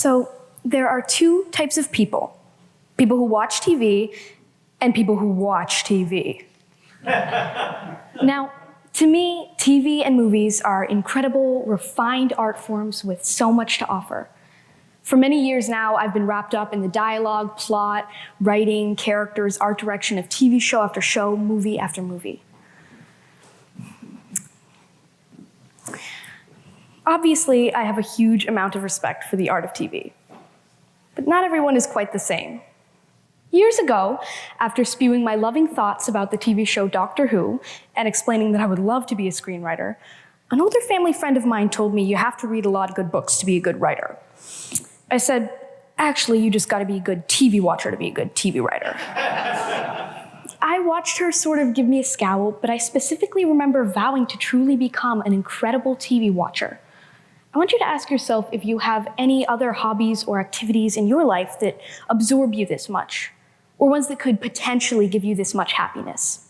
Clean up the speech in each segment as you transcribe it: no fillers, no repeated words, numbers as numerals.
So there are two types of people. People who watch TV and people who watch TV. Now, to me, TV and movies are incredible, refined art forms with so much to offer. For many years now, I've been wrapped up in the dialogue, plot, writing, characters, art direction of TV show after show, movie after movie. Obviously, I have a huge amount of respect for the art of TV. But not everyone is quite the same. Years ago, after spewing my loving thoughts about the TV show Doctor Who and explaining that I would love to be a screenwriter, an older family friend of mine told me you have to read a lot of good books to be a good writer. I said, actually, you just gotta be a good TV watcher to be a good TV writer. I watched her sort of give me a scowl, but I specifically remember vowing to truly become an incredible TV watcher. I want you to ask yourself if you have any other hobbies or activities in your life that absorb you this much, or ones that could potentially give you this much happiness.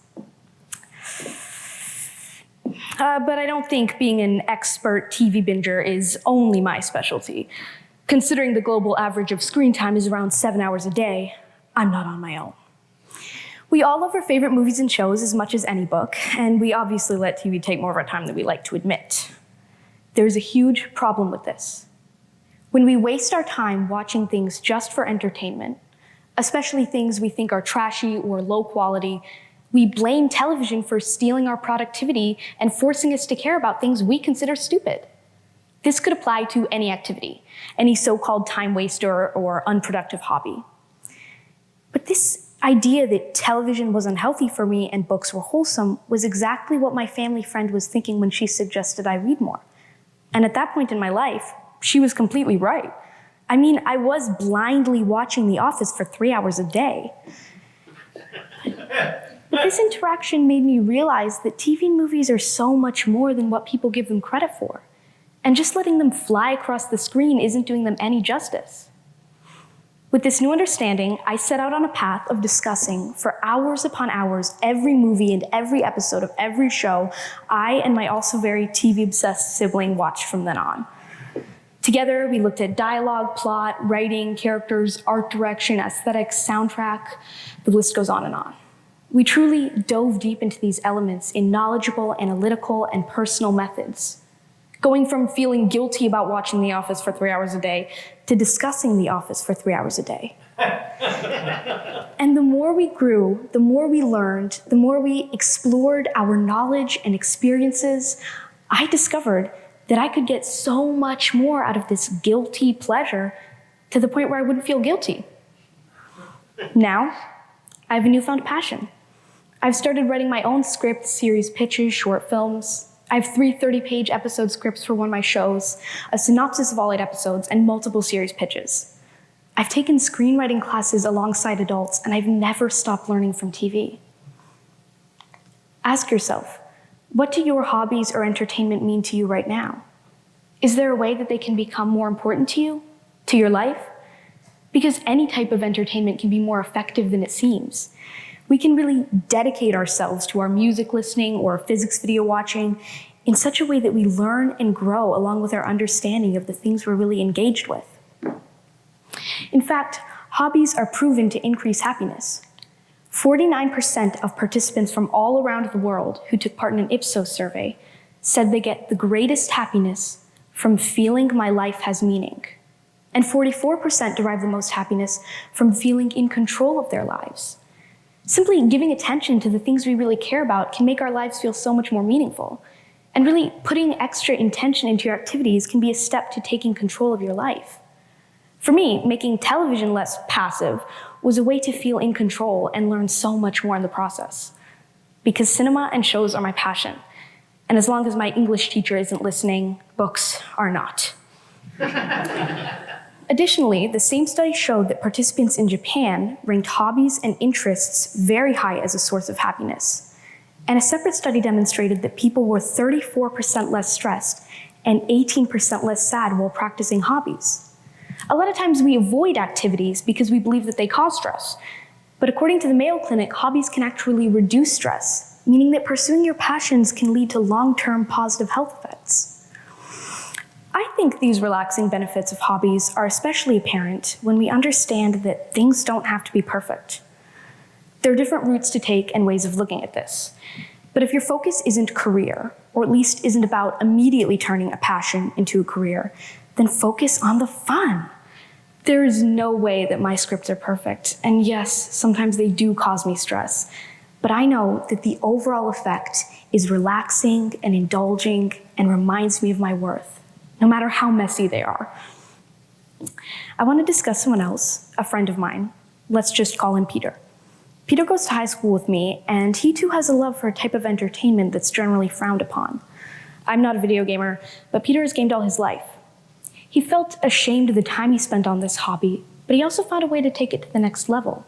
But I don't think being an expert TV binger is only my specialty. Considering the global average of screen time is around 7 hours a day, I'm not on my own. We all love our favorite movies and shows as much as any book, and we obviously let TV take more of our time than we like to admit. There's a huge problem with this. When we waste our time watching things just for entertainment, especially things we think are trashy or low quality, we blame television for stealing our productivity and forcing us to care about things we consider stupid. This could apply to any activity, any so-called time waster or unproductive hobby. But this idea that television was unhealthy for me and books were wholesome was exactly what my family friend was thinking when she suggested I read more. And at that point in my life, she was completely right. I mean, I was blindly watching The Office for 3 hours a day. But this interaction made me realize that TV and movies are so much more than what people give them credit for. And just letting them fly across the screen isn't doing them any justice. With this new understanding, I set out on a path of discussing for hours upon hours every movie and every episode of every show I and my also very TV-obsessed sibling watched from then on. Together, we looked at dialogue, plot, writing, characters, art direction, aesthetics, soundtrack, the list goes on and on. We truly dove deep into these elements in knowledgeable, analytical, and personal methods. Going from feeling guilty about watching The Office for 3 hours a day to discussing The Office for 3 hours a day. And the more we grew, the more we learned, the more we explored our knowledge and experiences, I discovered that I could get so much more out of this guilty pleasure to the point where I wouldn't feel guilty. Now, I have a newfound passion. I've started writing my own scripts, series pitches, short films. I have 3 30-page episode scripts for one of my shows, a synopsis of all 8 episodes, and multiple series pitches. I've taken screenwriting classes alongside adults, and I've never stopped learning from TV. Ask yourself, what do your hobbies or entertainment mean to you right now? Is there a way that they can become more important to you, to your life? Because any type of entertainment can be more effective than it seems. We can really dedicate ourselves to our music listening or physics video watching in such a way that we learn and grow along with our understanding of the things we're really engaged with. In fact, hobbies are proven to increase happiness. 49% of participants from all around the world who took part in an Ipsos survey said they get the greatest happiness from feeling my life has meaning. And 44% derive the most happiness from feeling in control of their lives. Simply giving attention to the things we really care about can make our lives feel so much more meaningful. And really putting extra intention into your activities can be a step to taking control of your life. For me, making television less passive was a way to feel in control and learn so much more in the process. Because cinema and shows are my passion. And as long as my English teacher isn't listening, books are not. Additionally, the same study showed that participants in Japan ranked hobbies and interests very high as a source of happiness. And a separate study demonstrated that people were 34% less stressed and 18% less sad while practicing hobbies. A lot of times we avoid activities because we believe that they cause stress. But according to the Mayo Clinic, hobbies can actually reduce stress, meaning that pursuing your passions can lead to long-term positive health effects. I think these relaxing benefits of hobbies are especially apparent when we understand that things don't have to be perfect. There are different routes to take and ways of looking at this. But if your focus isn't career, or at least isn't about immediately turning a passion into a career, then focus on the fun. There is no way that my scripts are perfect, and yes, sometimes they do cause me stress, but I know that the overall effect is relaxing and indulging and reminds me of my worth, no matter how messy they are. I want to discuss someone else, a friend of mine. Let's just call him Peter. Peter goes to high school with me, and he too has a love for a type of entertainment that's generally frowned upon. I'm not a video gamer, but Peter has gamed all his life. He felt ashamed of the time he spent on this hobby, but he also found a way to take it to the next level.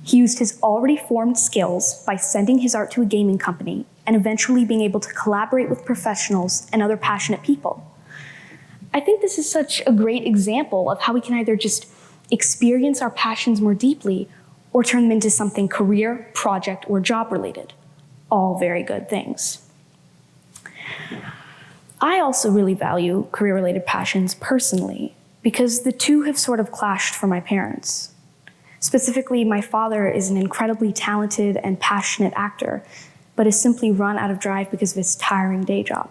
He used his already formed skills by sending his art to a gaming company and eventually being able to collaborate with professionals and other passionate people. I think this is such a great example of how we can either just experience our passions more deeply or turn them into something career, project, or job-related. All very good things. I also really value career-related passions personally because the two have sort of clashed for my parents. Specifically, my father is an incredibly talented and passionate actor, but is simply run out of drive because of his tiring day job.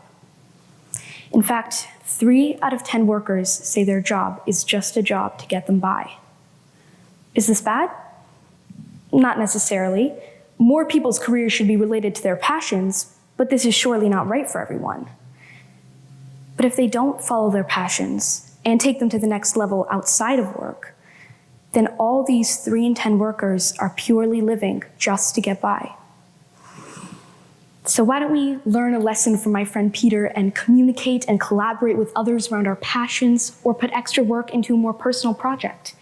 In fact, 3 out of 10 workers say their job is just a job to get them by. Is this bad? Not necessarily. More people's careers should be related to their passions, but this is surely not right for everyone. But if they don't follow their passions and take them to the next level outside of work, then all these 3 in 10 workers are purely living just to get by. So why don't we learn a lesson from my friend Peter and communicate and collaborate with others around our passions or put extra work into a more personal project?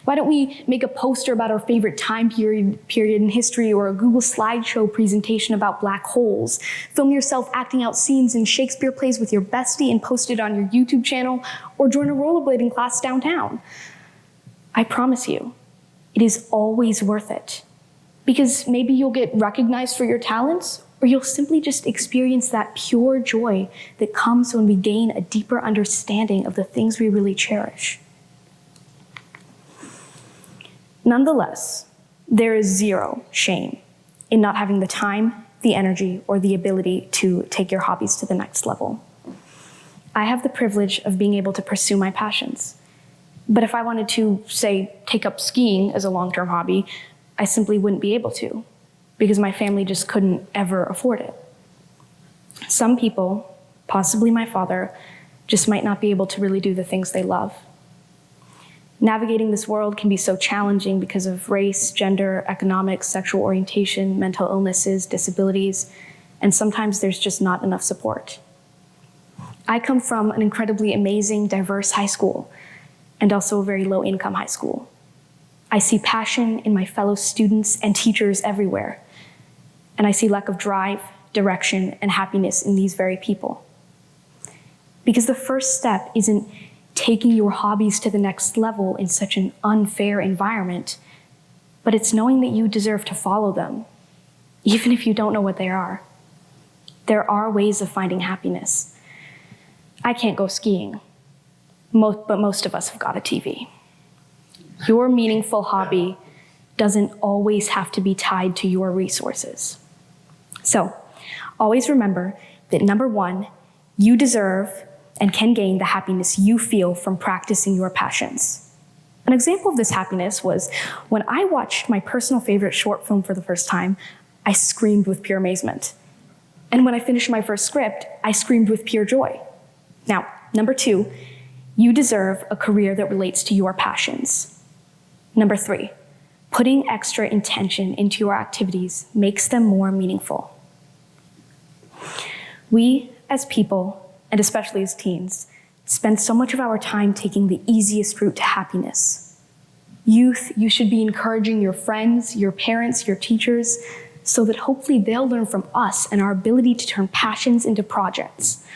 Why don't we make a poster about our favorite time period in history or a Google slideshow presentation about black holes? Film yourself acting out scenes in Shakespeare plays with your bestie and post it on your YouTube channel, or join a rollerblading class downtown. I promise you, it is always worth it. Because maybe you'll get recognized for your talents, or you'll simply just experience that pure joy that comes when we gain a deeper understanding of the things we really cherish. Nonetheless, there is zero shame in not having the time, the energy, or the ability to take your hobbies to the next level. I have the privilege of being able to pursue my passions. But if I wanted to, say, take up skiing as a long-term hobby, I simply wouldn't be able to, because my family just couldn't ever afford it. Some people, possibly my father, just might not be able to really do the things they love. Navigating this world can be so challenging because of race, gender, economics, sexual orientation, mental illnesses, disabilities, and sometimes there's just not enough support. I come from an incredibly amazing, diverse high school, and also a very low-income high school. I see passion in my fellow students and teachers everywhere, and I see lack of drive, direction, and happiness in these very people. Because the first step isn't taking your hobbies to the next level in such an unfair environment, but it's knowing that you deserve to follow them, even if you don't know what they are. There are ways of finding happiness. I can't go skiing, but most of us have got a TV. Your meaningful hobby doesn't always have to be tied to your resources. So, always remember that number 1, you deserve and can gain the happiness you feel from practicing your passions. An example of this happiness was when I watched my personal favorite short film for the first time, I screamed with pure amazement. And when I finished my first script, I screamed with pure joy. Now, number 2, you deserve a career that relates to your passions. Number 3, putting extra intention into your activities makes them more meaningful. We, as people, and especially as teens, spend so much of our time taking the easiest route to happiness. Youth, you should be encouraging your friends, your parents, your teachers, so that hopefully they'll learn from us and our ability to turn passions into projects.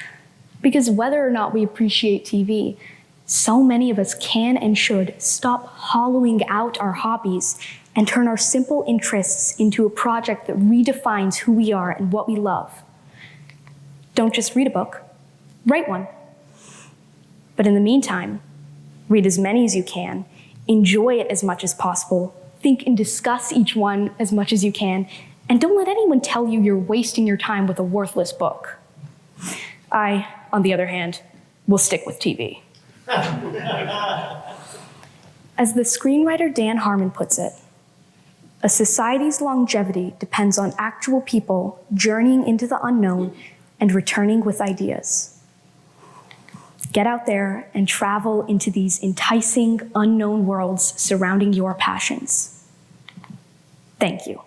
Because whether or not we appreciate TV, so many of us can and should stop hollowing out our hobbies and turn our simple interests into a project that redefines who we are and what we love. Don't just read a book, write one. But in the meantime, read as many as you can, enjoy it as much as possible, think and discuss each one as much as you can, and don't let anyone tell you you're wasting your time with a worthless book. I, on the other hand, will stick with TV. As the screenwriter Dan Harmon puts it, a society's longevity depends on actual people journeying into the unknown and returning with ideas. Get out there and travel into these enticing, unknown worlds surrounding your passions. Thank you.